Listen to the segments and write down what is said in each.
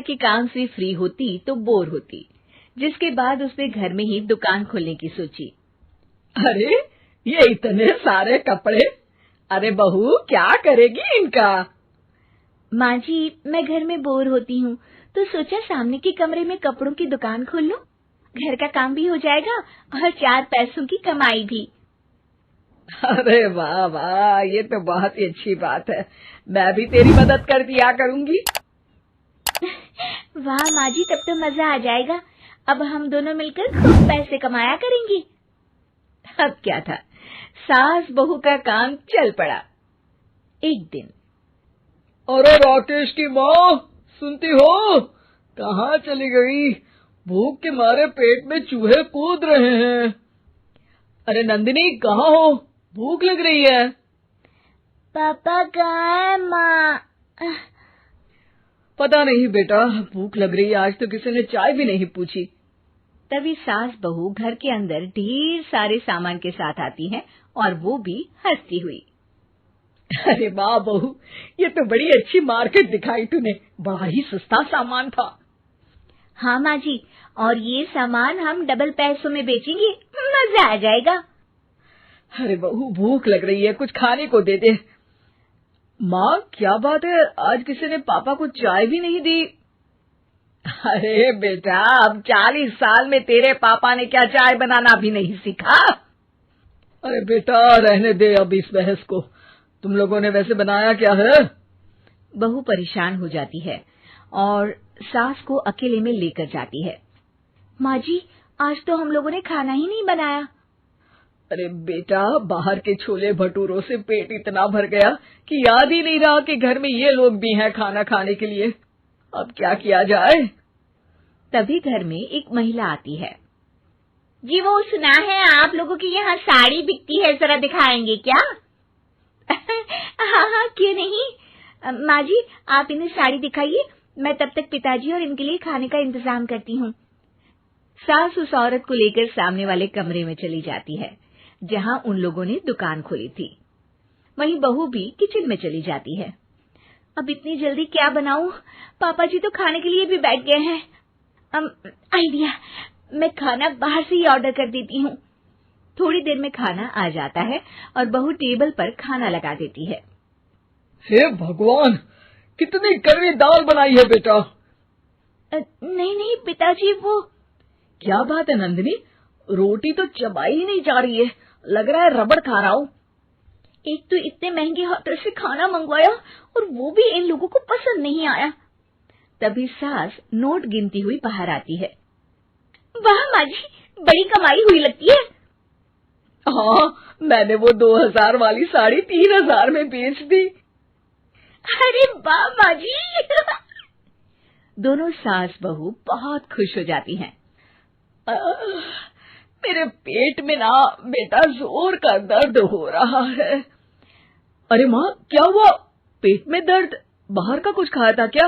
के काम से फ्री होती तो बोर होती, जिसके बाद उसने घर में ही दुकान खोलने की सोची। अरे ये इतने सारे कपड़े, अरे बहू क्या करेगी इनका? माँ जी, मैं घर में बोर होती हूँ तो सोचा सामने के कमरे में कपड़ों की दुकान खोल लूं। घर का काम भी हो जाएगा और 4 पैसों की कमाई भी। अरे वाह वाह, ये तो बहुत ही अच्छी बात है। मैं भी तेरी मदद कर दिया करूंगी। वाह माँ जी, तब तो मजा आ जाएगा। अब हम दोनों मिलकर खूब पैसे कमाया करेंगे। अब क्या था, सास बहू का काम चल पड़ा। एक दिन, अरे राकेश की माँ, सुनती हो? कहाँ चली गई? भूख के मारे पेट में चूहे कूद रहे हैं। अरे नंदिनी, कहाँ हो? भूख लग रही है। पापा कहाँ है माँ? पता नहीं बेटा, भूख लग रही है। आज तो किसी ने चाय भी नहीं पूछी। तभी सास बहू घर के अंदर ढेर सारे सामान के साथ आती हैं और वो भी हंसती हुई। अरे वाह बहू, ये तो बड़ी अच्छी मार्केट दिखाई तूने। बड़ा ही सस्ता सामान था। हाँ माँ जी, और ये सामान हम डबल पैसों में बेचेंगे, मजा आ जाएगा। अरे बहू, भूख लग रही है, कुछ खाने को दे दे। माँ क्या बात है, आज किसी ने पापा को चाय भी नहीं दी? अरे बेटा, अब 40 साल में तेरे पापा ने क्या चाय बनाना भी नहीं सीखा? अरे बेटा रहने दे अब इस बहस को। तुम लोगों ने वैसे बनाया क्या है? बहू परेशान हो जाती है और सास को अकेले में लेकर जाती है। माँ जी, आज तो हम लोगों ने खाना ही नहीं बनाया। अरे बेटा, बाहर के छोले भटूरों से पेट इतना भर गया कि याद ही नहीं रहा कि घर में ये लोग भी हैं खाना खाने के लिए। अब क्या किया जाए? तभी घर में एक महिला आती है। जी, वो सुना है आप लोगों की यहाँ साड़ी बिकती है, जरा दिखाएंगे क्या? हाँ हाँ, क्यों नहीं। माँ जी, आप इन्हें साड़ी दिखाइए, मैं तब तक पिताजी और इनके लिए खाने का इंतजाम करती हूँ। सास उस औरत को लेकर सामने वाले कमरे में चली जाती है जहाँ उन लोगों ने दुकान खोली थी। वहीं बहू भी किचन में चली जाती है। अब इतनी जल्दी क्या बनाऊं? पापा जी तो खाने के लिए भी बैठ गए हैं। आइडिया, मैं खाना बाहर से ही ऑर्डर कर देती हूँ। थोड़ी देर में खाना आ जाता है और बहू टेबल पर खाना लगा देती है। हे भगवान, कितनी कड़वी दाल बनाई है बेटा। नहीं नहीं पिताजी, वो क्या बात है नंदिनी, रोटी तो चबाई ही नहीं जा रही है, लग रहा है रबड़ खा रहा हूँ। एक तो इतने महंगे होटल से खाना मंगवाया और वो भी इन लोगों को पसंद नहीं आया। तभी सास नोट गिनती हुई बाहर आती है। वाह माँ जी, बड़ी कमाई हुई लगती है। हाँ, मैंने वो 2000 वाली साड़ी 3000 में बेच दी। अरे वाह माँ जी। दोनों सास बहू बहुत खुश हो जाती हैं। मेरे पेट में ना बेटा जोर का दर्द हो रहा है। अरे माँ, क्या हुआ? पेट में दर्द? बाहर का कुछ खाया था क्या?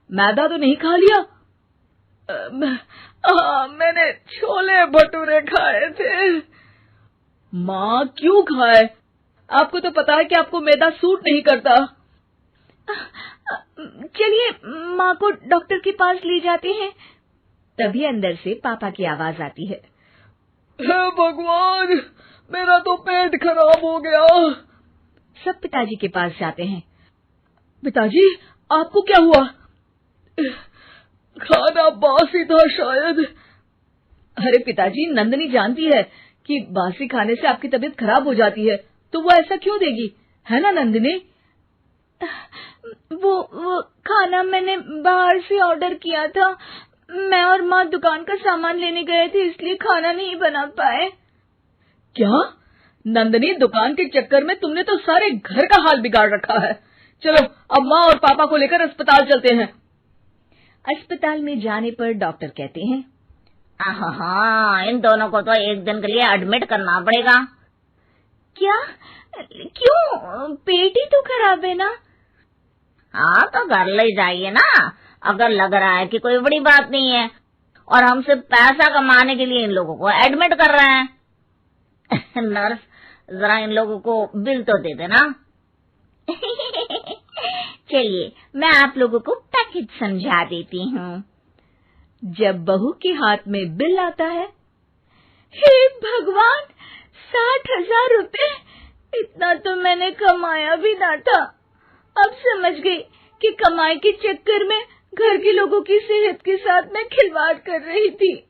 मैदा तो नहीं खा लिया? मैंने छोले भटूरे खाए थे। माँ क्यों खाए? आपको तो पता है कि आपको मैदा सूट नहीं करता। चलिए माँ को डॉक्टर के पास ले जाते हैं। तभी अंदर से पापा की आवाज आती है। हे भगवान, मेरा तो पेट खराब हो गया। सब पिताजी के पास जाते हैं। पिताजी, आपको क्या हुआ? खाना बासी था शायद। अरे पिताजी, नंदिनी जानती है कि बासी खाने से आपकी तबीयत खराब हो जाती है, तो वो ऐसा क्यों देगी, है ना नंदिनी? वो खाना मैंने बाहर से ऑर्डर किया था। मैं और माँ दुकान का सामान लेने गए थे, इसलिए खाना नहीं बना पाए। क्या नंदिनी, दुकान के चक्कर में तुमने तो सारे घर का हाल बिगाड़ रखा है। चलो अब माँ और पापा को लेकर अस्पताल चलते हैं। अस्पताल में जाने पर डॉक्टर कहते हैं, हाँ, इन दोनों को तो एक दिन के लिए एडमिट करना पड़ेगा। क्या? क्यों? पेट ही तो खराब है ना। हाँ, तो घर ले जाइए ना, अगर लग रहा है कि कोई बड़ी बात नहीं है और हम सिर्फ पैसा कमाने के लिए इन लोगों को एडमिट कर रहे हैं। नर्स, जरा इन लोगों को बिल तो दे देना। चलिए, मैं आप लोगों को पैक पैकेज समझा देती हूँ। जब बहू के हाथ में बिल आता है, हे भगवान, 60,000 रुपए! इतना तो मैंने कमाया भी ना था। अब समझ गई कि कमाई के चक्कर में घर के लोगों की सेहत के साथ मैं खिलवाड़ कर रही थी।